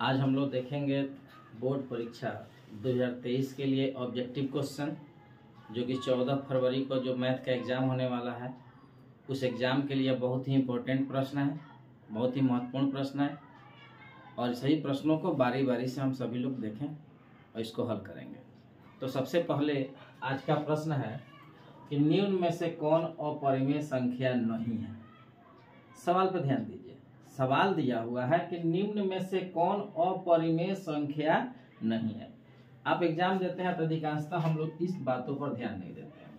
आज हम लोग देखेंगे बोर्ड परीक्षा 2023 के लिए ऑब्जेक्टिव क्वेश्चन, जो कि 14 फरवरी को जो मैथ का एग्ज़ाम होने वाला है, उस एग्ज़ाम के लिए बहुत ही इम्पोर्टेंट प्रश्न है, बहुत ही महत्वपूर्ण प्रश्न है। और सही प्रश्नों को बारी बारी से हम सभी लोग देखें और इसको हल करेंगे। तो सबसे पहले आज का प्रश्न है कि निम्न में से कौन अपरिमेय संख्या नहीं है। सवाल पर ध्यान दीजिए। सवाल दिया हुआ है कि निम्न में से कौन अपरिमेय संख्या नहीं है। आप एग्जाम देते हैं तो अधिकांशतः हम लोग इस बातों पर ध्यान नहीं देते हैं।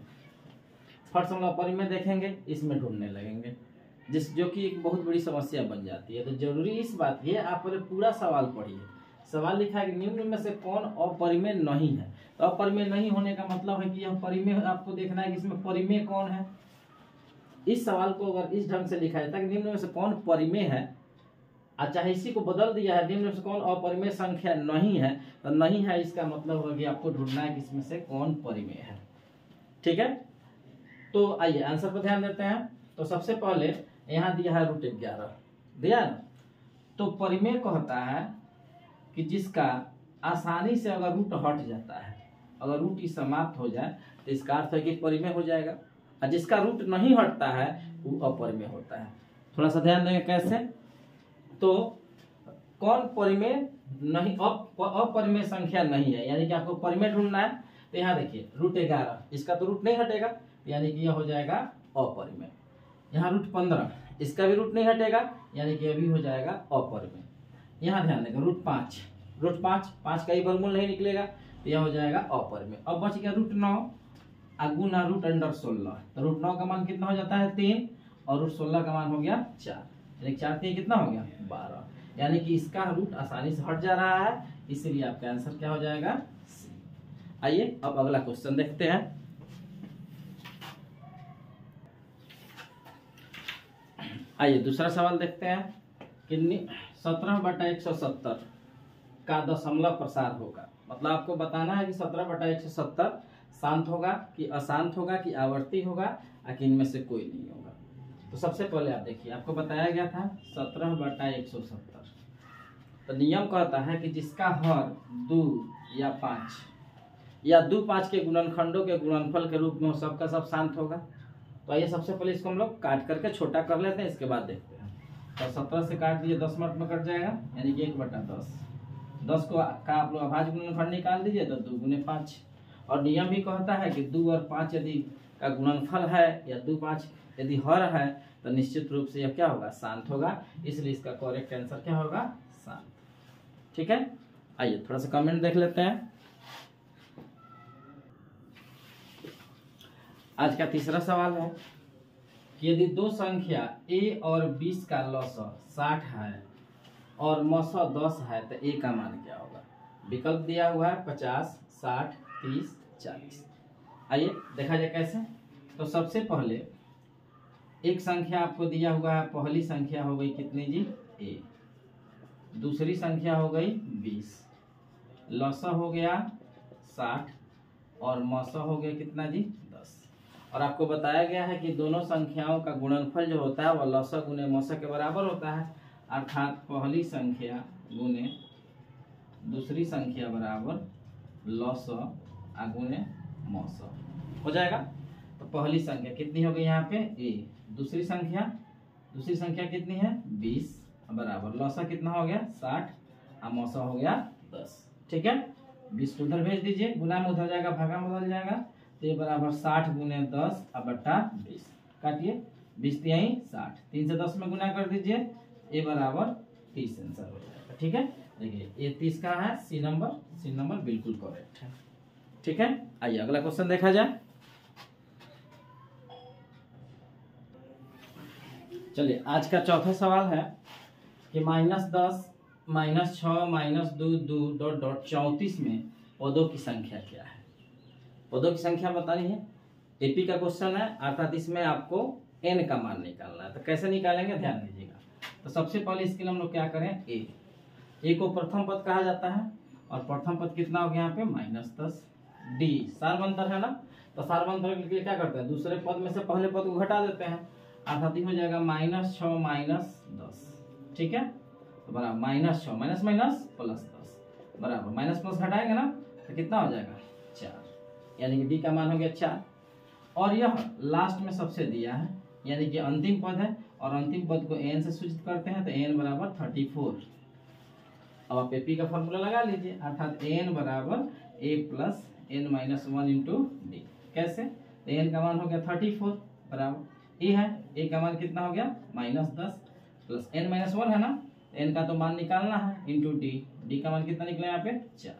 फर्स्ट हम लोग अपरिमेय देखेंगे, इसमें ढूंढने लगेंगे, जो कि एक बहुत बड़ी समस्या बन जाती है। तो जरूरी इस बात की आप पहले पूरा सवाल पढ़िए। सवाल लिखा है कि निम्न में से कौन अपरिमेय नहीं है। तो अपरिमेय नहीं होने का मतलब है कि यह परिमेय, आपको देखना है कि इसमें परिमेय कौन है। इस सवाल को अगर इस ढंग से लिखा जाता है कि निम्न में से कौन परिमेय है, चाहे इसी को बदल दिया है निम्न में से कौन अपरिमेय संख्या नहीं है, तो नहीं है इसका मतलब होगा कि आपको ढूंढना है कि इसमें से कौन परिमेय है। ठीक है, तो आइए आंसर पर ध्यान देते हैं। तो सबसे पहले यहाँ दिया है √11 दिया है ना। तो परिमेय कहता है कि जिसका आसानी से अगर रूट हट जाता है, अगर रूट ही समाप्त हो जाए तो इसका अर्थ है कि परिमेय हो जाएगा। और जिसका रूट नहीं हटता है वो अपरिमेय होता है। थोड़ा सा ध्यान देंगे कैसे। तो कौन परिमेय नहीं, अपरिमेय संख्या नहीं है, यानी कि आपको परिमेय ढूंढना है। तो यहाँ देखिए √11, इसका तो रूट नहीं हटेगा, यानी कि यह हो जाएगा अपरिमेय। यहाँ √15, इसका भी रूट नहीं हटेगा, यानी कि यह भी हो जाएगा अपरिमेय। यहाँ ध्यान देंगे √5, 5 का ही वर्गमूल नहीं निकलेगा, तो यह हो जाएगा अपरिमेय। अब बच गया √9 गुना √16। तो √9 का मान कितना हो जाता है 3, और √16 का मान हो गया 4, यानी 4 3 कितना हो गया 12, यानी कि इसका रूट आसानी से हट जा रहा है, इसलिए आपका आंसर क्या हो जाएगा सी। आइए अब अगला क्वेश्चन देखते हैं। आइए दूसरा सवाल देखते हैं कि 17/170 का दशमलव प्रसार होगा। मतलब आपको बताना है कि 17/170 शांत होगा कि अशांत होगा कि आवर्ती होगा, कि इनमें से कोई नहीं होगा। तो सबसे पहले आप देखिए, आपको बताया गया था 17/170। तो नियम कहता है कि जिसका हर 2 या 5 या 2 5 के गुणनखंडों के गुणनफल के रूप में हो, सबका सब शांत होगा। तो आइए सबसे पहले इसको हम लोग काट करके छोटा कर लेते हैं, इसके बाद देखते हैं। तो 17 से काट दिए 10 मिनट में कट जाएगा, यानी कि 1/10। 10 को का आप लोग अभाज्य गुणनखंड निकाल दीजिए तो 2 × 5। और नियम भी कहता है कि 2 और 5 यदि का गुणनफल है या 2 5 यदि हर है, तो निश्चित रूप से यह क्या होगा शांत होगा। इसलिए इसका करेक्ट आंसर क्या होगा शांत। ठीक है, आइए थोड़ा सा कमेंट देख लेते हैं। आज का तीसरा सवाल है कि यदि दो संख्या a और 20 का लसाअ 60 है और मसाअ 10 है, तो a का मान क्या होगा। विकल्प दिया हुआ है 50, 60, 30, 40। आइए देखा जाए कैसे। तो सबसे पहले एक संख्या आपको दिया हुआ है, पहली संख्या हो गई कितनी जी a, दूसरी संख्या हो गई 20, लसाअ हो गया 60 और मसाअ हो गया कितना जी 10। और आपको बताया गया है कि दोनों संख्याओं का गुणनफल जो होता है वह लसाअ गुने मसाअ के बराबर होता है, अर्थात पहली संख्या गुने दूसरी संख्या बराबर लसाअ गुने मसाअ हो जाएगा। तो पहली संख्या कितनी हो गई यहाँ पे a, दूसरी संख्या कितनी है 20 बराबर लसाअ कितना हो गया 60 और मसाअ हो गया 10। ठीक है, 20 को उधर भेज दीजिए, गुना में उधर जाएगा, भागा में बदल जाएगा। तो ये बराबर 60 गुने 10 बटा 20। काटिए 20 3 60, 3 से 10 में गुना कर दीजिए, ये बराबर 30 आंसर हो जाएगा। ठीक है, देखिए ये 30 का है सी नंबर बिल्कुल करेक्ट है। ठीक है, आइए अगला क्वेश्चन देखा जाए। चलिए आज का चौथा सवाल है कि -10, -6, -2, 34 में पदों की संख्या क्या है। पदों की संख्या बतानी है, एपी का क्वेश्चन है, अर्थात इसमें आपको n का मान निकालना है। तो कैसे निकालेंगे ध्यान दीजिएगा। तो सबसे पहले इसके लिए हम लोग क्या करें, a को प्रथम पद कहा जाता है, और प्रथम पद कितना हो गया यहाँ पे -10। d सारवंतर है ना, तो सारवंतर के लिए क्या करते हैं, दूसरे पद में से पहले पद को घटा देते हैं, अर्थात हो जाएगा -6 -10। ठीक है, तो बराबर -6 माइनस माइनस +10 बराबर माइनस प्लस घटाएंगे ना तो कितना हो जाएगा 4, यानी कि डी का मान हो गया 4। और यह लास्ट में सबसे दिया है, यानी कि अंतिम पद है और अंतिम पद को n से सूचित करते हैं तो n बराबर 34। अब आप AP का फॉर्मूला लगा लीजिए, अर्थात n बराबर a plus n minus 1 into D. कैसे? तो n का मान हो गया 34 बराबर a है, a का मान कितना हो गया -10 प्लस n माइनस 1 है ना, n का तो मान निकालना है इंटू डी का मान कितना निकला यहाँ पे 4।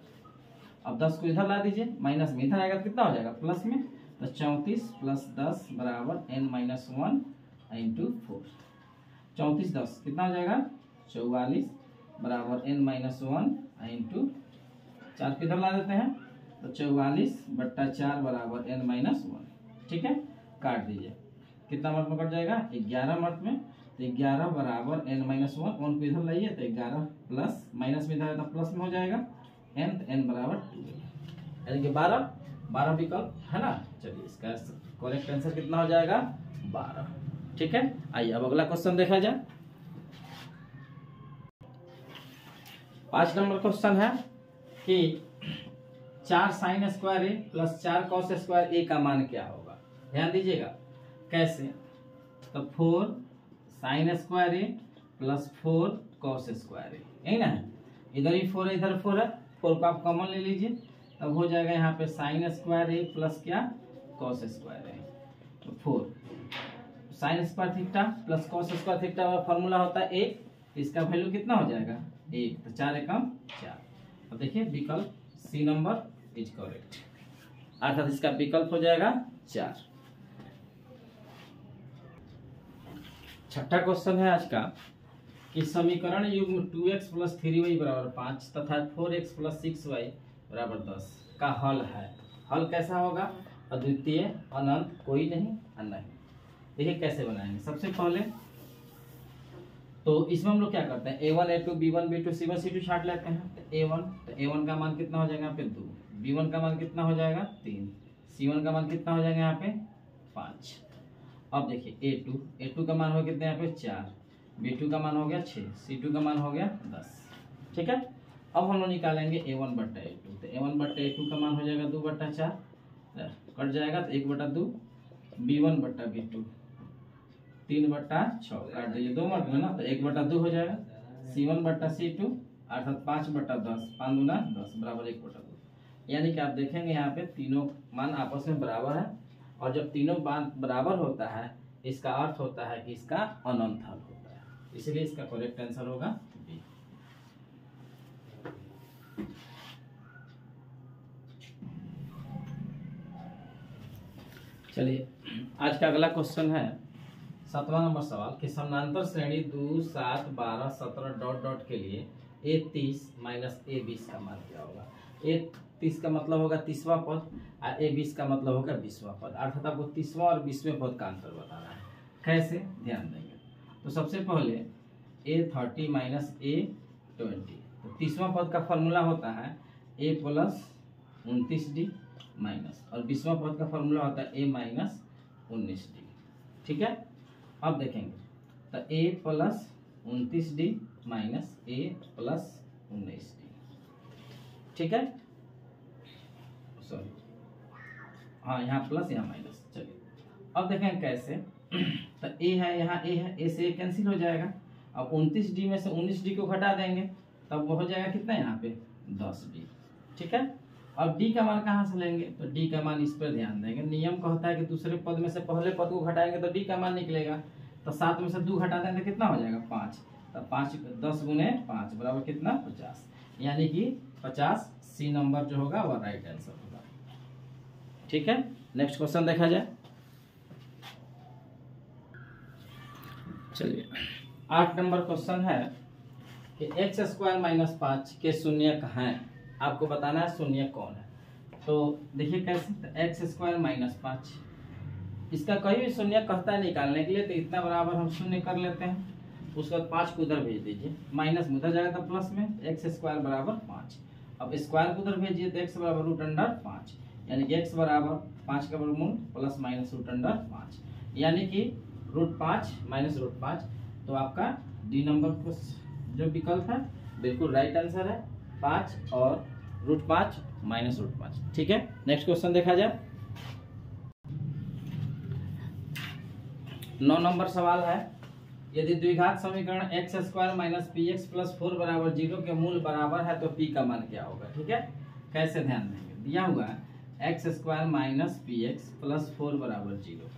अब 10 को इधर ला दीजिए, माइनस में इधर आएगा तो कितना हो जाएगा प्लस में, तो 34 प्लस 10 बराबर n माइनस 1 इंटू 4। 34 10 कितना हो जाएगा 44 बराबर n माइनस 1 इंटू 4 को इधर ला देते हैं तो 44/4 बराबर n माइनस 1। ठीक है, काट दीजिए, कितना मत में कट जाएगा 11 मत में, तो 11 बराबर n माइनस 1 को इधर लाइए तो 11 प्लस माइनस में इधर तो प्लस में हो जाएगा n, तो n बराबर 2, यानी कि 12 विकल्प है ना। चलिए इसका करेक्ट आंसर कितना हो जाएगा 12। ठीक है, आइए अब अगला क्वेश्चन देखा जाए। 5 नंबर क्वेश्चन है कि 4 साइन स्क्वायर ए प्लस 4 कॉस स्क्वायर ए का मान क्या होगा। ध्यान दीजिएगा कैसे, तो 4 साइन स्क्वायर ए प्लस 4 कॉस स्क्वायर ए, यही ना है, इधर ही 4 है इधर 4 है, 4 को आप कॉमन ले लीजिए, तब हो जाएगा यहाँ पे साइन स्क्वायर ए प्लस क्या कॉस स्क्वायर ए। तो 4 sine square theta plus cos square theta का फॉर्मूला होता है 1, इसका वैल्यू कितना हो जाएगा 1, तो 4 एकम 4। अब देखिए विकल्प सी नंबर इज करेक्ट, अर्थात इसका विकल्प हो जाएगा 4। छठा क्वेश्चन है आज का कि समीकरण युग्म 2x प्लस 3y बराबर 5 तथा 4x प्लस 6y बराबर 10 का हल है। हल कैसा होगा, अद्वितीय, अनंत, कोई नहीं, नहीं। देखिए कैसे बनाएंगे। सबसे पहले तो इसमें हम लोग क्या करते हैं, a1 a2 b1 b2 c1 c2 छाट लेते हैं। तो a1 का मान कितना हो जाएगा यहाँ पे 2, b1 का मान कितना हो जाएगा 3, c1 का मान कितना हो जाएगा यहाँ पे 5। अब देखिए a2 का मान हो गया कितना यहाँ पे 4, b2 का मान हो गया 6, c2 का मान हो गया 10। ठीक है, अब हम लोग निकालेंगे a1/a2, तो a1/a2 का मान हो जाएगा 2/4, कट जाएगा तो 1/2, b1/b2 3/6, काट दीजिए 2 मत में ना, तो 1/2 हो जाएगा, c1/c2 अर्थात 5/10, 5 दूना 10 बराबर 1/2। यानी कि आप देखेंगे यहाँ पे तीनों मान आपस में बराबर है, और जब तीनों मान बराबर होता है इसका अर्थ होता है कि इसका अनंत हल होता है, इसलिए इसका करेक्ट आंसर होगा बी। चलिए आज का अगला क्वेश्चन है 7वां नंबर सवाल कि समानांतर श्रेणी 2 7 12 17 डॉट डॉट के लिए a30 माइनस a20 का मान क्या होगा। a30 का मतलब होगा 30वां पद और a20 का मतलब होगा 20वां पद, अर्थात आपको 30वां और 20वें पद का अंतर बताना है। कैसे, ध्यान देंगे। तो सबसे पहले a30 माइनस a20, तो 30वां पद का फॉर्मूला होता है a प्लस 29d माइनस, और 20वां पद का फॉर्मूला होता है a माइनस 19d। ठीक है, अब देखेंगे तो a plus 29d minus a plus 19d। ठीक है, सॉरी हाँ यहाँ प्लस यहाँ माइनस। चलिए अब देखें कैसे, तो a है यहाँ a है, a से a कैंसिल हो जाएगा। अब 29d में से 19d को घटा देंगे तब वो हो जाएगा कितना यहाँ पे 10d। ठीक है, अब d का मान कहाँ से लेंगे, तो d का मान इस पर ध्यान देंगे। नियम कहता है कि दूसरे पद में से पहले पद को घटाएंगे तो d का मान निकलेगा, तो 7 में से 2 घटा देंगे तो कितना हो जाएगा 5, तो 5 10 गुने 5 बराबर कितना 50, यानी कि 50 सी नंबर जो होगा वह राइट आंसर होगा। ठीक है, नेक्स्ट क्वेश्चन देखा जाए। चलिए 8 नंबर क्वेश्चन है कि x² माइनस 5 के शून्यक हैं, आपको बताना है शून्य कौन है। तो देखिए कैसे, तो x² माइनस 5, इसका कोई भी शून्य कहता है निकालने के लिए, तो इतना बराबर हम शून्य कर लेते हैं, उसके बाद 5 को उधर भेज दीजिए, माइनस में उधर जाएगा तो प्लस में, x² बराबर 5। अब स्क्वायर को उधर भेजिए तो x बराबर √5, यानी कि x बराबर 5 का वर्गमूल प्लस माइनस √5, यानी कि √5 माइनस √5। तो आपका डी नंबर जो विकल्प है बिल्कुल राइट आंसर है 5 और √5 माइनस √5। ठीक है, नेक्स्ट क्वेश्चन देखा जाए। 9 नंबर सवाल है, यदि द्विघात समीकरण x² माइनस px प्लस 4 बराबर 0 के मूल बराबर है तो p का मान क्या होगा। ठीक है, कैसे ध्यान देंगे, दिया हुआ है x² माइनस px प्लस 4 बराबर 0,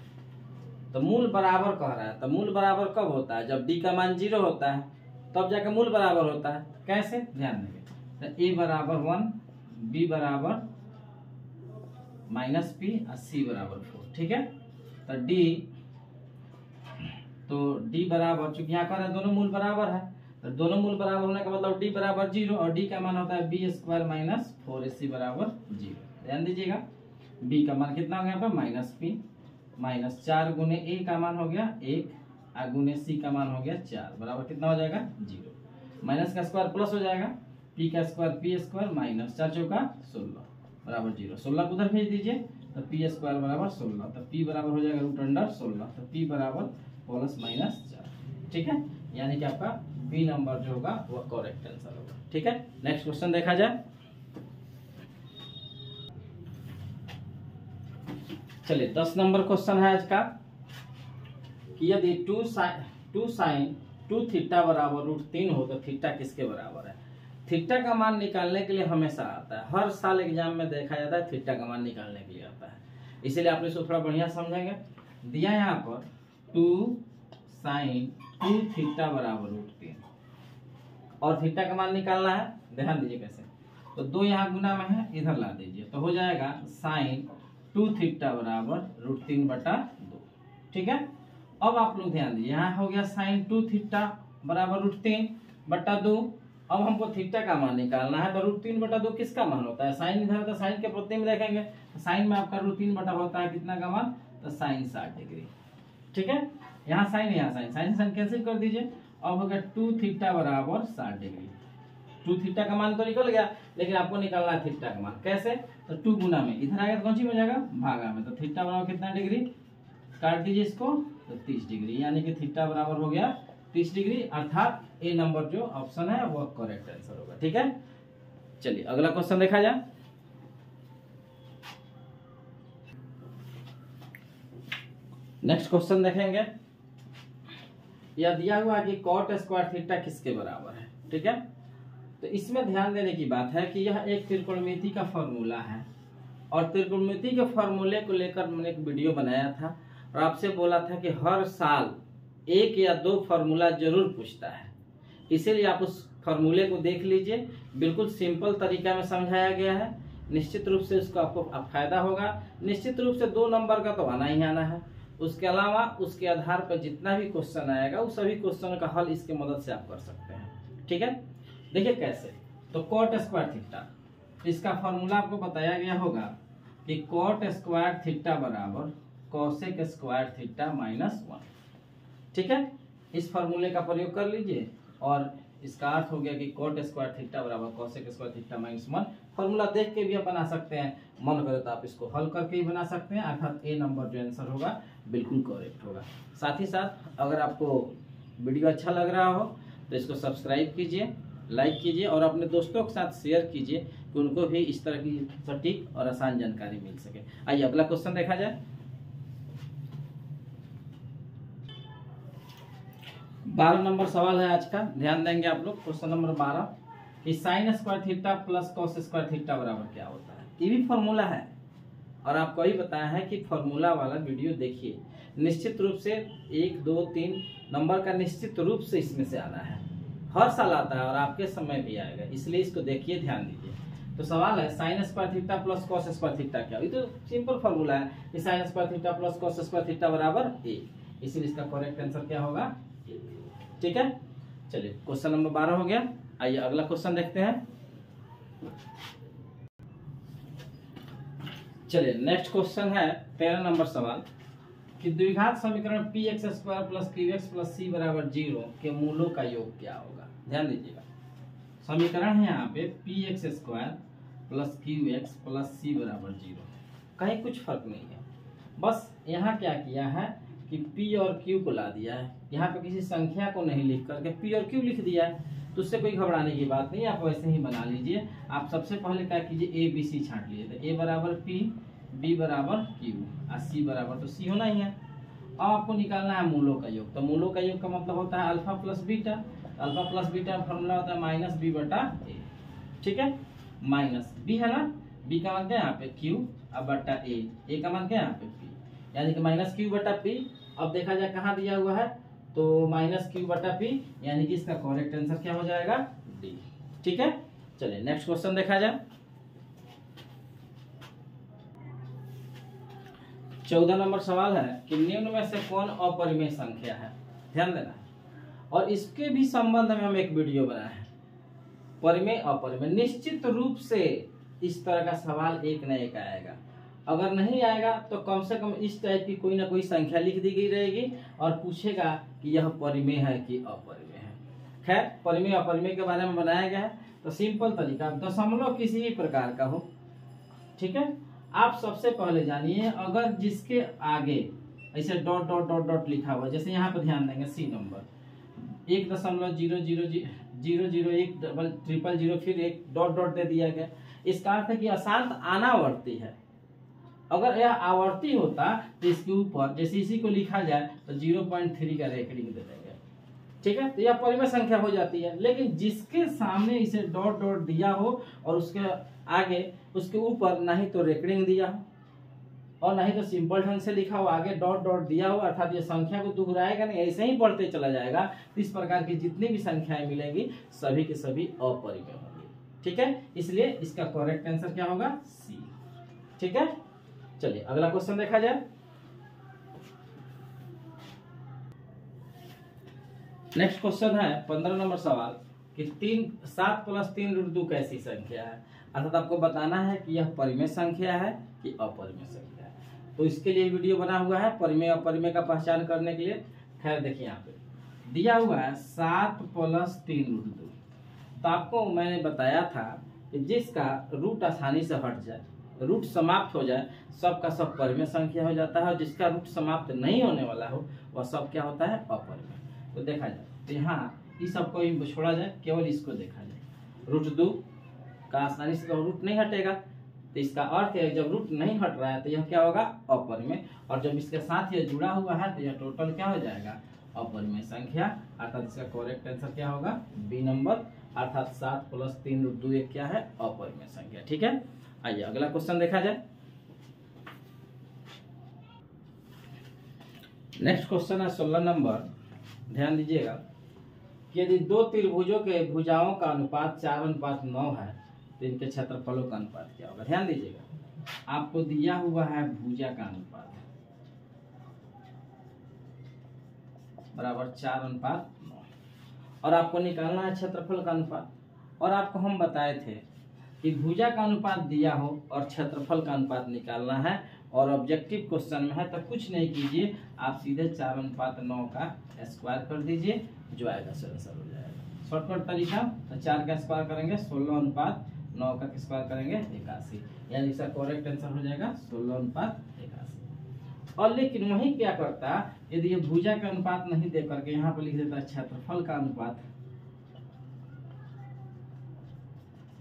तो मूल बराबर कह रहा है, तो मूल बराबर कब होता है, जब d का मान 0 होता है तब जाके मूल बराबर होता है। कैसे, ध्यान देंगे, तो a बराबर 1, b बराबर माइनस p और c बराबर 4। ठीक है, तो d बराबर, चूंकि यहाँ कर दोनों मूल बराबर है, तो दोनों मूल बराबर होने का मतलब d बराबर 0 और d का मान होता है b² माइनस 4ac बराबर 0। ध्यान दीजिएगा, b का मान कितना हो गया यहाँ पे माइनस p, माइनस 4 गुने a का मान हो गया 1 और गुने c का मान हो गया 4 बराबर कितना हो जाएगा 0। माइनस का स्क्वायर प्लस हो जाएगा, p का स्क्वायर p² माइनस 4 चौका 16 बराबर 0। 16 को उधर भेज दीजिए तो p² बराबर 16, तो p बराबर हो जाएगा √16, तो p बराबर प्लस माइनस 4। ठीक है, यानी कि आपका बी नंबर जो होगा वो करेक्ट आंसर होगा। ठीक है, नेक्स्ट क्वेश्चन देखा जाए। चलिए 10 नंबर क्वेश्चन है आज का, कि यदि 2 sin 2 थीटा बराबर √3 हो तो थीटा किसके बराबर है। थीटा का मान निकालने के लिए हमेशा आता है, हर साल एग्जाम में देखा जाता है थीटा का मान निकालने के लिए आता है, इसीलिए आप इसको थोड़ा बढ़िया समझेंगे। दिया यहाँ पर 2 sin 2 थीटा बराबर √3 और थीटा का मान निकालना है, ध्यान दीजिए कैसे, तो 2 यहाँ गुना में है, इधर ला दीजिए तो हो जाएगा sin 2 थीटा बराबर √3/2। ठीक है, अब आप लोग ध्यान दीजिए, यहाँ हो गया sin 2 थीटा बराबर √3/2। अब हमको थीटा का मान निकालना है, तो √3/2 किसका मान होता है, साइन इधर, तो साइन के प्रति में देखेंगे, साइन में आपका √3 होता है कितना का मान, तो साइन 60 डिग्री। ठीक है, यहाँ साइन यहाँ साइन, साइन साइन कैंसिल कर दीजिए, अब हो गया 2 थीटा बराबर 60 डिग्री। 2 थीटा का मान तो निकल गया, लेकिन आपको निकालना है थीटा का मान, कैसे, तो 2 गुना में, इधर आएगा तो कौन सी में जाएगा भागा में, तो थीटा बराबर कितना डिग्री, काट दीजिए इसको, तो 30 डिग्री, यानी कि थीटा बराबर हो गया 30 डिग्री, अर्थात ए नंबर जो ऑप्शन है वो करेक्ट आंसर होगा। ठीक है, चलिए अगला क्वेश्चन देखा जाए। नेक्स्ट क्वेश्चन देखेंगे, यह दिया हुआ कि cot² थीटा किसके बराबर है। ठीक है, तो इसमें ध्यान देने की बात है कि यह एक त्रिकोणमिति का फॉर्मूला है, और त्रिकोणमिति के फॉर्मूले को लेकर मैंने एक वीडियो बनाया था और आपसे बोला था कि हर साल 1 या 2 फॉर्मूला जरूर पूछता है, इसीलिए आप उस फॉर्मूले को देख लीजिए, बिल्कुल सिंपल तरीका में समझाया गया है, निश्चित रूप से उसको आपको फायदा होगा। निश्चित रूप से 2 नंबर का तो आना ही आना है, उसके अलावा उसके आधार पर जितना भी क्वेश्चन आएगा उस सभी क्वेश्चन का हल इसके मदद से आप कर सकते हैं। ठीक है, देखिए कैसे, तो cot² थीटा, इसका फॉर्मूला आपको बताया गया होगा कि cot² थीटा बराबर cosec² थीटा -1। ठीक है, इस फॉर्मूले का प्रयोग कर लीजिए और इसका अर्थ हो गया कि cot² थीटा बराबर cosec² थीटा -1। फॉर्मूला देख के भी आप बना सकते हैं, मन करे तो आप इसको हल करके ही बना सकते हैं, अर्थात ए नंबर जो आंसर होगा बिल्कुल करेक्ट होगा। साथ ही साथ अगर आपको वीडियो अच्छा लग रहा हो तो इसको सब्सक्राइब कीजिए, लाइक कीजिए और अपने दोस्तों के साथ शेयर कीजिए कि उनको भी इस तरह की सटीक और आसान जानकारी मिल सके। आइए अगला क्वेश्चन देखा जाए। 12 नंबर सवाल है आज का, ध्यान देंगे आप लोग। क्वेश्चन नंबर 12 कि sin² theta plus cos² theta बराबर क्या होता है। ये भी फॉर्मूला है और आपको ही बताया है कि फॉर्मूला वाला वीडियो देखिए, निश्चित रूप से 1 2 3 नंबर का निश्चित रूप से इसमें से आना है, हर साल आता है और आपके समय भी आएगा, इसलिए इसको देखिए, ध्यान दीजिए। तो सवाल है sin² theta plus cos² theta क्या, ये तो सिंपल फॉर्मूला है कि sin² theta plus cos² theta बराबर 1, इसलिए इसका करेक्ट आंसर क्या होगा 1। ठीक है, चलिए क्वेश्चन नंबर 12 हो गया। आइए अगला क्वेश्चन देखते हैं। चलिए नेक्स्ट क्वेश्चन है 13 नंबर सवाल कि द्विघात समीकरण px² plus qx plus c बराबर 0 के मूलों का योग क्या होगा। ध्यान दीजिएगा, समीकरण है यहाँ पे px² plus qx plus c बराबर 0, कहीं कुछ फर्क नहीं है, बस यहाँ क्या किया है कि p और q को ला दिया है, यहाँ पे किसी संख्या को नहीं लिख करके p और q लिख दिया है। तो उससे कोई घबराने की बात नहीं, आप वैसे ही बना लीजिए। आप सबसे पहले क्या कीजिए, ए बी सी छांट लीजिए। तो ए बराबर पी, बी बराबर क्यू और सी बराबर तो सी होना ही है। अब आपको निकालना है मूलों का योग। तो मूलों का योग का मतलब होता है alpha plus beta. Alpha plus beta formula होता है माइनस बी बटा ए। ठीक है, माइनस बी है ना, बी का मान क्या यहाँ पे क्यू, अब बटा ए का मान क्या यहाँ पे पी, यानी कि माइनस क्यू बटा पी। अब देखा जाए कहाँ दिया हुआ है, तो माइनस क्यू बटा पी, यानी कि इसका करेक्ट आंसर क्या हो जाएगा, डी। ठीक है, चलिए नेक्स्ट क्वेश्चन देखा जाए। 14 नंबर सवाल है कि निम्न में से कौन अपरिमेय संख्या है। ध्यान देना है, और इसके भी संबंध में हम एक वीडियो बनाए हैं, परिमेय अपरिमेय। निश्चित रूप से इस तरह का सवाल एक न एक आएगा। अगर नहीं आएगा तो कम से कम इस टाइप की कोई ना कोई संख्या लिख दी गई रहेगी और पूछेगा कि यह परिमेय है कि अपरिमेय है। खैर, परिमेय अपरिमेय के बारे में बनाया गया है, तो सिंपल तरीका, दशमलव किसी भी प्रकार का हो। ठीक है, आप सबसे पहले जानिए, अगर जिसके आगे ऐसे डॉट डॉट डॉट डॉट लिखा हुआ, जैसे यहाँ पर ध्यान देंगे सी नंबर 1.0001000 फिर एक डॉट डॉट दे दिया गया, इसका अर्थ है कि अशांत अनावर्ती है। अगर यह आवर्ती होता तो इसके ऊपर जैसे इसी को लिखा जाए तो 0.3 का रेकरिंग दे देंगे। ठीक है, तो यह परिमेय संख्या हो जाती है। लेकिन जिसके सामने इसे डॉट डॉट दिया हो और उसके आगे उसके ऊपर ना ही तो रेकरिंग दिया हो और ना ही तो सिंपल ढंग से लिखा हो, आगे डॉट डॉट दिया हो, अर्थात ये संख्या को दोहराएगा नहीं, ऐसे ही पढ़ते चला जाएगा, तो इस प्रकार की जितनी भी संख्याएं मिलेंगी सभी के सभी अपरिमेय होंगी। ठीक है, इसलिए इसका करेक्ट आंसर क्या होगा, सी। ठीक है, चलिए अगला क्वेश्चन देखा जाए। नेक्स्ट क्वेश्चन है 15 नंबर सवाल कि 7 + 3√2 कैसी संख्या है। अर्थात आपको बताना है कि यह परिमेय संख्या है कि अपरिमेय संख्या है। तो इसके लिए वीडियो बना हुआ है परिमेय अपरिमेय का पहचान करने के लिए। खैर देखिए, यहाँ पे दिया हुआ है 7 + 3√2। तो आपको मैंने बताया था कि जिसका रूट आसानी से हट जाए, रूट समाप्त हो जाए, सब का सब परिमेय संख्या हो जाता है, और जिसका रूट समाप्त नहीं होने वाला हो वह सब क्या होता है, अपरिमेय। तो देखा जाए तो यहाँ इस सबको छोड़ा जाए, केवल इसको देखा जाए, √2 का आसानी से तो रूट नहीं हटेगा, तो इसका अर्थ है जब रूट नहीं हट रहा है तो यह क्या होगा, अपरिमेय। और जब इसके साथ यह जुड़ा हुआ है तो यह टोटल क्या हो जाएगा, अपरिमेय संख्या। अर्थात इसका करेक्ट आंसर क्या होगा, बी नंबर, अर्थात 7 + 3√2 एक क्या है, अपरिमेय संख्या। ठीक है, आइए अगला क्वेश्चन देखा जाए। नेक्स्ट क्वेश्चन है 16 नंबर। ध्यान दीजिएगा कि यदि दो त्रिभुजों के भुजाओं का अनुपात 4:9 है तो इनके क्षेत्रफलों का अनुपात क्या होगा। ध्यान दीजिएगा, आपको दिया हुआ है भुजा का अनुपात बराबर 4:9 और आपको निकालना है क्षेत्रफल का अनुपात। और आपको हम बताए थे कि भुजा का अनुपात दिया हो और क्षेत्रफल का अनुपात निकालना है, और ऑब्जेक्टिव क्वेश्चन में है तो कुछ नहीं कीजिए, आप सीधे 4:9 का स्क्वायर कर दीजिए, जो आएगा सो आंसर हो जाएगा। शॉर्टकट तरीका, तो 4 का स्क्वायर करेंगे 16:9 का स्क्वायर करेंगे 81, यानी इसका करेक्ट आंसर हो जाएगा 16:81। और लेकिन वही क्या करता, यदि ये भुजा का अनुपात नहीं दे करके यहाँ पर लिख देता क्षेत्रफल का अनुपात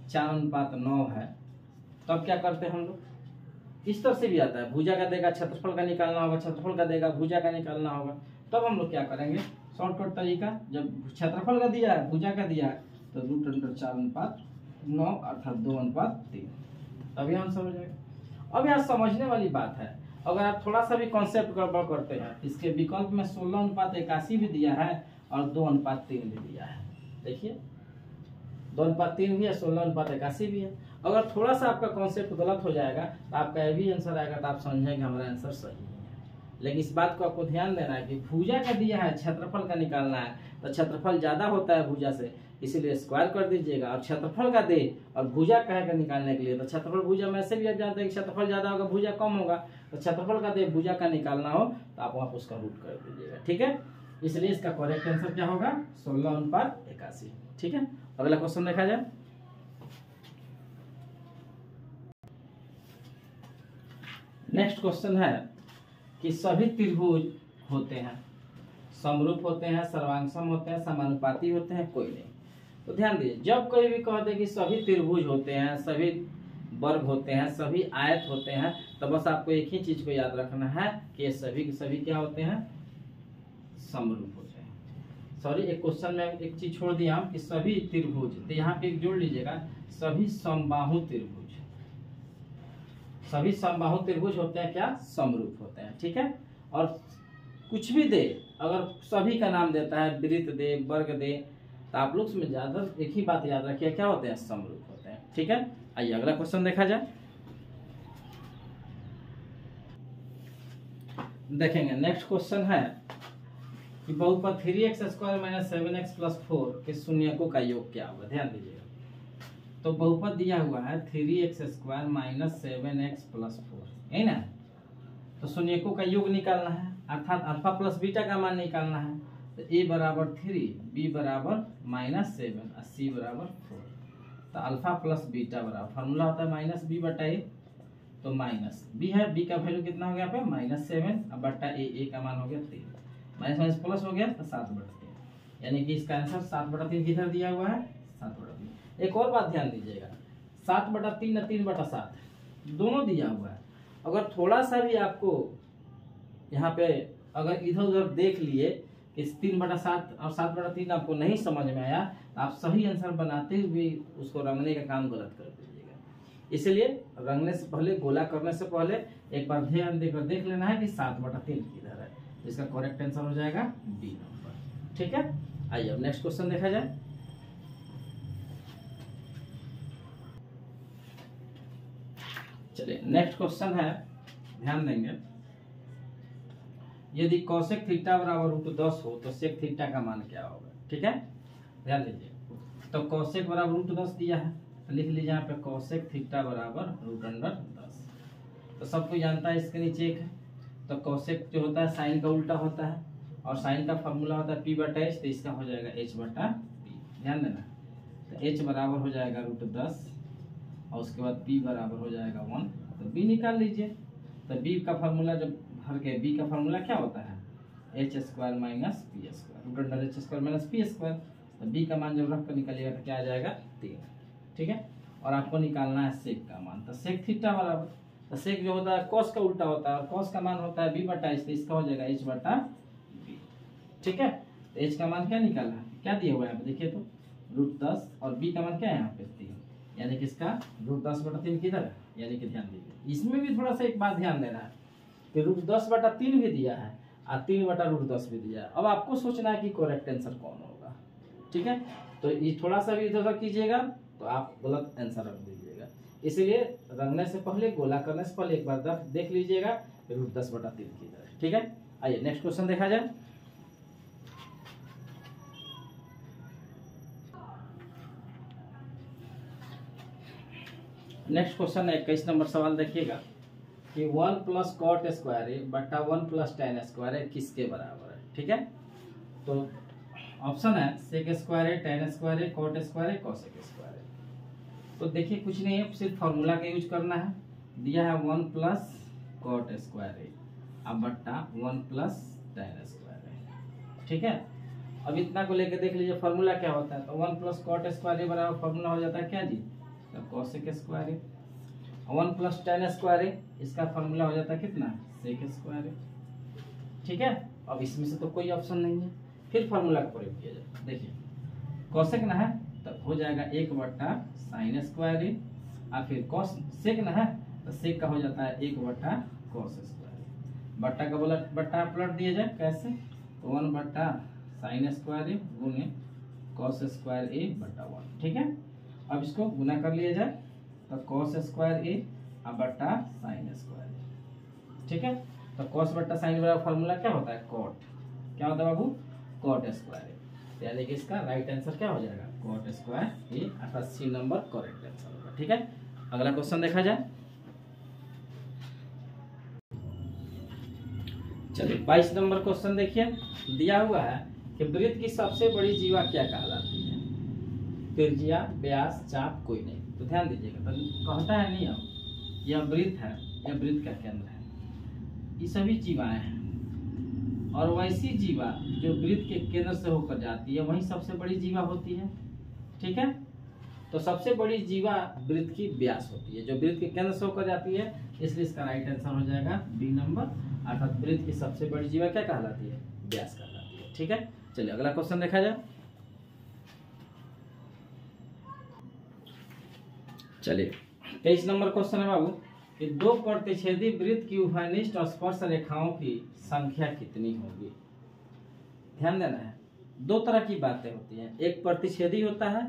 4:9 है, तब क्या करते हैं हम लोग, इस तरह से भी आता है, भुजा का देगा क्षेत्रफल का निकालना होगा, क्षेत्रफल का देगा भुजा का निकालना होगा। तब हम लोग क्या करेंगे, शॉर्टकट तरीका, जब क्षेत्रफल का दिया है भुजा का दिया है तो √4:9 अर्थात 2:3, तभी आंसर हो जाएगा। अब यहाँ समझने वाली बात है, अगर आप थोड़ा सा भी कॉन्सेप्ट गड़बड़ करते हैं, इसके विकल्प में 16:81 भी दिया है और 2:3 भी दिया है। देखिए 2:3 भी है, 16:81 भी है। अगर थोड़ा सा आपका कॉन्सेप्ट गलत हो जाएगा तो आपका ये भी आंसर आएगा, तो आप समझेंगे हमारा आंसर सही है। लेकिन इस बात को आपको ध्यान देना है कि भुजा का दिया है, क्षेत्रफल का निकालना है, तो क्षेत्रफल ज्यादा होता है भुजा से, इसीलिए स्क्वायर कर दीजिएगा। और क्षेत्रफल का दे और भुजा कहेगा निकालने के लिए, तो क्षेत्रफल भुजा में से भी आप जानते हैं कि क्षेत्रफल ज्यादा होगा भुजा कम होगा, तो क्षेत्रफल का दे भुजा का निकालना हो तो आप वहाँ उसका रूट कर दीजिएगा। ठीक है, इसलिए इसका करेक्ट आंसर क्या होगा, 16:81। ठीक है, अगला क्वेश्चन देखा जाए। नेक्स्ट क्वेश्चन है कि सभी त्रिभुज होते हैं, समरूप होते हैं, सर्वांग सम होते हैं, समानुपाती होते हैं, कोई नहीं। तो ध्यान दीजिए, जब कोई भी कह दे कि सभी त्रिभुज होते हैं, सभी वर्ग होते हैं, सभी आयत होते हैं, तो बस आपको एक ही चीज को याद रखना है कि ये सभी के सभी क्या होते हैं, समरूप होते हैं। सॉरी, एक क्वेश्चन में एक चीज छोड़ दिया हम कि सभी त्रिभुज, तो यहाँ पे एक जोड़ लीजिएगा, सभी समबाहु त्रिभुज, सभी समबाहु त्रिभुज होते हैं क्या, समरूप होते हैं। ठीक है, और कुछ भी दे, अगर सभी का नाम देता है, वृत्त दे, वर्ग दे, तो आप लोग उसमें ज्यादा एक ही बात याद रखिए, क्या होते हैं, समरूप होते हैं। ठीक है, आइए अगला क्वेश्चन देखा जाए। देखेंगे नेक्स्ट क्वेश्चन है कि बहुपद 3x² - 7x + 4 के शून्यकों का योग क्या होगा। ध्यान दीजिएगा, तो बहुपद दिया हुआ है 3x² - 7x + 4, है ना। तो शून्यकों का योग निकालना है, अर्थात अल्फा प्लस बीटा का मान निकालना है। तो a बराबर 3, b बराबर -7 और c बराबर 4। तो अल्फा प्लस बीटा बराबर फार्मूला होता है -b/a, तो माइनस b है, b का वैल्यू कितना हो गया पे -7 अब बट्टा a का मान हो गया 3, माइनस प्लस हो गया तो 7/3, यानी कि इसका आंसर 7/3 किधर दिया हुआ है, 7/3। एक और बात ध्यान दीजिएगा, 7/3 और 3/7 दोनों दिया हुआ है। अगर थोड़ा सा भी आपको यहाँ पे अगर इधर उधर देख लिए कि 3/7 और 7/3 आपको नहीं समझ में आया, तो आप सही आंसर बनाते हुए उसको रंगने का काम गलत कर दीजिएगा। इसलिए रंगने से पहले, गोला करने से पहले एक बार ध्यान देकर देख लेना है कि 7/3 किधर है। तो इसका करेक्ट आंसर हो जाएगा बी नंबर। ठीक है, आइए अब नेक्स्ट क्वेश्चन देखा जाए। चलिए नेक्स्ट क्वेश्चन है, ध्यान देंगे, यदि कोसेक थीटा बराबर √10 हो तो सेक थीटा का मान क्या होगा। ठीक है, ध्यान दीजिए, तो कोसेक बराबर √10 दिया है, तो लिख लीजिए यहाँ पे कोसेक थीटा बराबर √10। तो सबको जानता है, इसके नीचे एक है, तो कोसेक जो होता है साइन का उल्टा होता है, और साइन का फॉर्मूला होता है p/h, तो इसका हो जाएगा h/p। ध्यान देना, तो h बराबर हो जाएगा √10 और उसके बाद p बराबर हो जाएगा 1, तो b निकाल लीजिए। तो b का फॉर्मूला जब भर के, b का फॉर्मूला क्या होता है, h² - p² √h² - p²। तो b का मान जब रख कर निकालिएगा तो क्या आ जाएगा 3। ठीक है, और आपको निकालना है सेक का मान, तो सेक थीटा बराबर, तो सेक जो होता है कॉस का उल्टा होता है, और कॉस का मान होता है b/h, तो इसका हो जाएगा h/b। ठीक है, तो h का मान क्या निकालना है, क्या दिया हुआ है यहाँ पे देखिए, तो √10 और b का मान क्या है यहाँ पे 3, यानी कि इसका √10/3 किधर है, यानी कि ध्यान दीजिए, इसमें भी थोड़ा सा एक बात ध्यान देना है कि √10/3 भी दिया है और 3/√10 भी दिया है। अब आपको सोचना है कि करेक्ट आंसर कौन होगा। ठीक है, तो ये थोड़ा सा भी इधर उधर कीजिएगा तो आप गलत आंसर रख दीजिएगा। इसलिए रंगने से पहले, गोला करने से पहले एक बार देख लीजिएगा √10/3 किधर है। ठीक है, आइए नेक्स्ट क्वेश्चन देखा जाए। नेक्स्ट क्वेश्चन है 21 नंबर सवाल, देखिएगा कि 1 + cot² बटा 1 + tan² किसके बराबर है। ठीक है, तो ऑप्शन है sec², tan², cot², cos²। तो देखिए कुछ नहीं है, सिर्फ फॉर्मूला का यूज करना है। दिया है 1 + cot² अब बट्टा 1 + tan²। ठीक है, अब इतना को लेकर देख लीजिए फॉर्मूला क्या होता है, तो 1 + cot² बराबर फॉर्मूला हो जाता है क्या जी, तो cos²। 1 + tan², इसका फॉर्मूला हो जाता है कितना, sec²। ठीक है, अब इसमें से तो कोई ऑप्शन नहीं है, फिर फॉर्मूला का प्रयोग किया जाए। देखिए कोसेक ना है तब हो जाएगा 1/sin², और फिर cos सेक ना है तो सेक का हो जाता है 1/cos²। बट्टा का बोला बट्टा पलट दिया जाए कैसे, तो 1/sin² गुने cos²a/1। ठीक है, अब इसको गुना कर लिया जाए, तो cos²a अब बट्टा sin²। ठीक है, तो cos/sin बराबर फॉर्मूला क्या होता है, cot। क्या होता है बाबू, cot²। यानी कि इसका राइट आंसर क्या हो जाएगा, cot², अर्थात सी नंबर करेक्ट आंसर होगा। ठीक है, अगला क्वेश्चन देखा जाए। चलिए 22 नंबर क्वेश्चन देखिए, दिया हुआ है कि वृत्त की सबसे बड़ी जीवा क्या कहलाती है, त्रिज्या, व्यास, चाप, कोई नहीं। तो ध्यान दीजिएगा, तो कहता है नहीं, अब यह वृत्त है, यह वृत्त का केंद्र है, ये सभी जीवाएं हैं, और वैसी जीवा जो वृत्त के केंद्र से होकर जाती है वही सबसे बड़ी जीवा होती है। ठीक है। तो सबसे बड़ी जीवा वृत्त की व्यास होती है, जो वृत्त के केंद्र से होकर जाती है, इसलिए इसका राइट आंसर हो जाएगा बी नंबर, अर्थात वृत्त की सबसे बड़ी जीवा क्या कहलाती है, व्यास कहलाती है। ठीक है, चलिए अगला क्वेश्चन देखा जाए। चलिए 23 नंबर क्वेश्चन है बाबू कि दो प्रतिच्छेदी वृत्त की उभयनिष्ठ स्पर्श रेखाओं की संख्या कितनी होगी। ध्यान देना है, दो तरह की बातें होती हैं, एक प्रतिच्छेदी होता है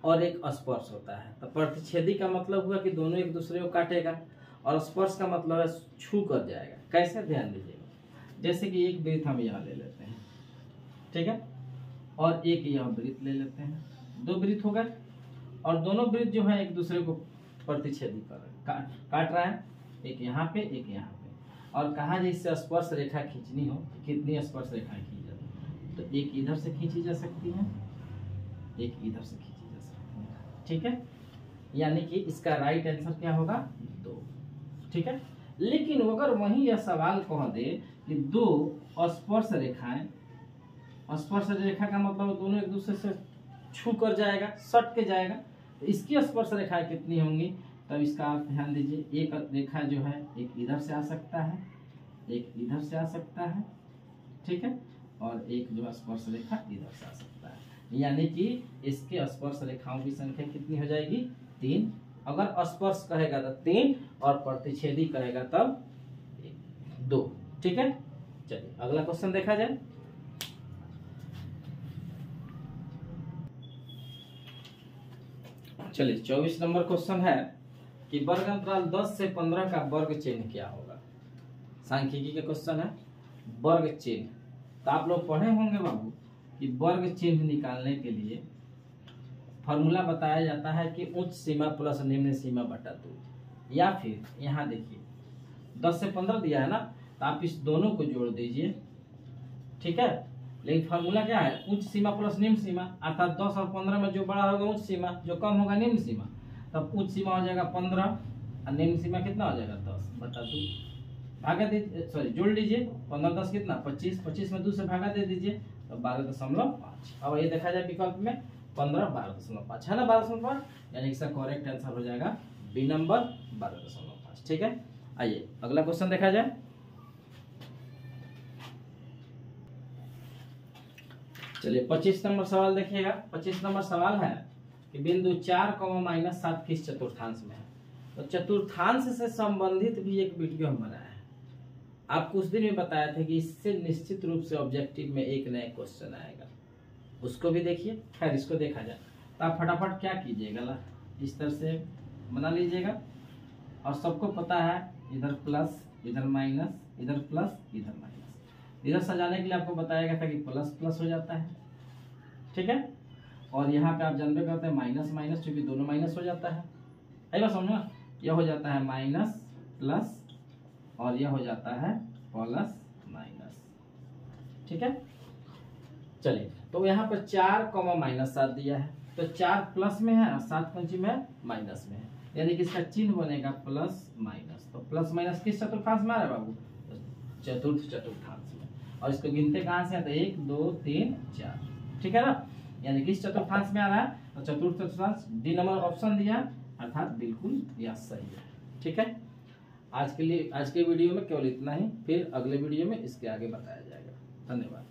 और एक स्पर्श होता है। तो प्रतिच्छेदी का मतलब हुआ कि दोनों एक दूसरे को काटेगा, और स्पर्श का मतलब है छू कर जाएगा। कैसे, ध्यान दीजिएगा। जैसे कि एक वृत्त हम यहाँ ले लेते हैं, ठीक है, और एक यहाँ वृत्त ले लेते हैं, दो वृत्त हो गए, और दोनों वृत्त जो है एक दूसरे को प्रतिच्छेदी कर काट रहा है, एक यहाँ पे एक यहाँ पे। और कहा जिससे स्पर्श रेखा खींचनी हो, कितनी स्पर्श रेखाएं खींची जाती है, तो एक इधर से खींची जा सकती है, एक इधर से खींची जा सकती है। ठीक है, यानी कि इसका राइट आंसर क्या होगा, 2। ठीक है, लेकिन अगर वही यह सवाल कह दे कि दो स्पर्श रेखाएं, स्पर्श रेखा का मतलब दोनों एक दूसरे से छू कर जाएगा, सट के जाएगा, तो इसकी स्पर्श रेखाएं कितनी होंगी, तब इसका आप ध्यान दीजिए। एक रेखा जो है एक इधर से आ सकता है, एक इधर से आ सकता है, ठीक है, और एक जो स्पर्श रेखा इधर से आ सकता है, यानी कि इसके स्पर्श रेखाओं की संख्या कितनी हो जाएगी, 3। अगर स्पर्श कहेगा तो 3 और प्रतिच्छेदी कहेगा तब 2। ठीक है, चलिए अगला क्वेश्चन देखा जाए। चलिए 24 नंबर क्वेश्चन है कि वर्ग अंतराल 10 से 15 का वर्ग चिन्ह क्या होगा। सांख्यिकी का क्वेश्चन है, वर्ग चिन्ह। तो आप लोग पढ़े होंगे बाबू कि वर्ग चिन्ह निकालने के लिए फॉर्मूला बताया जाता है कि उच्च सीमा प्लस निम्न सीमा बटा 2, या फिर यहाँ देखिए 10 से 15 दिया है ना, तो आप इस दोनों को जोड़ दीजिए। ठीक है, लेकिन फार्मूला क्या है, उच्च सीमा प्लस निम्न सीमा, अर्थात 10 और 15 में जो बड़ा होगा उच्च सीमा, जो कम होगा निम्न सीमा। तब उच्च सीमा हो जाएगा 15 और निम्न सीमा कितना हो जाएगा, 10 बटा 2। भागा दीजिए, सॉरी जोड़ लीजिए, 15 10 कितना 25, 25 में 2 से भागा दे दीजिए, तो 12.5। अब ये देखा जाए विकल्प में 15 12.5 है ना, 12.5, यानी इसका करेक्ट आंसर हो जाएगा बी नंबर 12.5। ठीक है, आइए अगला क्वेश्चन देखा जाए। चलिए 25 नंबर सवाल देखिएगा। 25 नंबर सवाल है कि बिंदु 4, -7 किस चतुर्थांश में है। तो चतुर्थांश से संबंधित भी एक वीडियो हम बनाया है, आपको उस दिन में बताया था कि इससे निश्चित रूप से ऑब्जेक्टिव में एक नया क्वेश्चन आएगा, उसको भी देखिए। खैर इसको देखा जाए तो आप फटाफट क्या कीजिएगा ना, इस तरह से बना लीजिएगा, और सबको पता है इधर प्लस इधर माइनस, इधर प्लस इधर माइनस। इधर सजाने के लिए आपको बताया गया था कि प्लस प्लस हो जाता है, ठीक है, और यहाँ पे आप जानते करते हैं माइनस माइनस, क्योंकि दोनों माइनस हो जाता है। आई बात समझो, यह हो जाता है माइनस प्लस और यह हो जाता है प्लस माइनस। ठीक है, चलिए तो यहाँ पर 4, -7 दिया है, तो 4 प्लस में है और 7 कौन सी में है, माइनस में है, यानी कि इसका चिन्ह बनेगा प्लस माइनस। तो प्लस माइनस किस चतुर्थांश में आ रहा है बाबू, चतुर्थ चतुर्थांश में, और इसको गिनते कहाँ से, तो 1 2 3 4। ठीक है ना, यानी किस चतुर्थांश में आ रहा है, तो चतुर्थ चतुर्थांश, डी नंबर ऑप्शन दिया, अर्थात बिल्कुल यह सही है। ठीक है, आज के वीडियो में केवल इतना ही, फिर अगले वीडियो में इसके आगे बताया जाएगा। धन्यवाद।